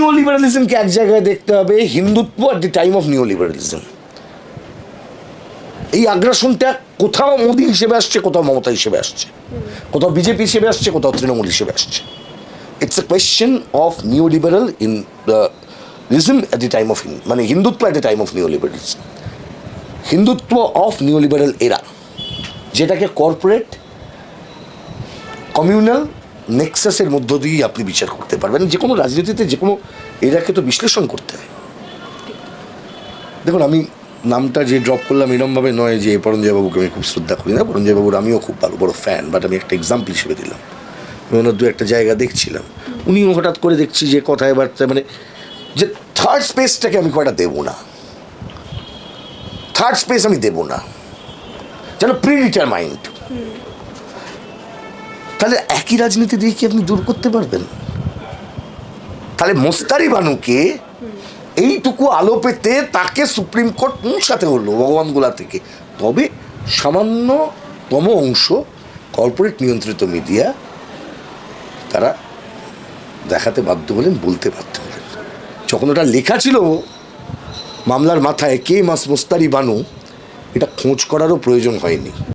নিও লিবারালিজমকে এক জায়গায় দেখতে হবে, Hindutva at the time of neo liberalism. এই আগ্রাসনটা কোথাও মোদী হিসেবে আসছে, কোথাও মমতা হিসেবে আসছে, কোথাও বিজেপি হিসেবে আসছে, কোথাও তৃণমূল হিসেবে আসছে। It's a question of neo liberalism at the time of মানে Hindutva at the time of neo liberalism, Hindutva of neo liberal era, যেটাকে কর্পোরেট কমিউনাল নেক্সাসের মধ্য দিয়েই আপনি বিচার করতে পারবেন। যে কোনো রাজনীতিতে যে কোনো এরাকে তো বিশ্লেষণ করতে হয়। দেখুন, আমি নামটা যে ড্রপ করলাম এরমভাবে নয় যে পরঞ্জয়বাবুকে আমি খুব শ্রদ্ধা করি না, পরঞ্জয়বাবুর আমিও খুব ভালো বড় ফ্যান, বাট আমি একটা এক্সাম্পল হিসেবে দিলাম। আমি ওনার দু একটা জায়গা দেখছিলাম, উনিও হঠাৎ করে দেখছি যে কথায় বার্তায় মানে যে থার্ড স্পেসটাকে আমি কয়টা দেবো না, থার্ড স্পেস আমি দেবো না, যেন প্রিডিটারমাইন্ড। তাহলে একই রাজনীতি দিয়ে কি আপনি দূর করতে পারবেন? তাহলে মোস্তারি বানুকে এইটুকু আলো পেতে তাকে সুপ্রিম কোর্ট পৌঁছাতে হলো ভগবানগোলা থেকে, তবে সামান্যতম অংশ কর্পোরেট নিয়ন্ত্রিত মিডিয়া তারা দেখাতে বাধ্য হলেন, বলতে বাধ্য হলেন। যখন ওটা লেখা ছিল মামলার মাথায় কে মোস্তারি বানু, এটা খোঁজ করারও প্রয়োজন হয়নি।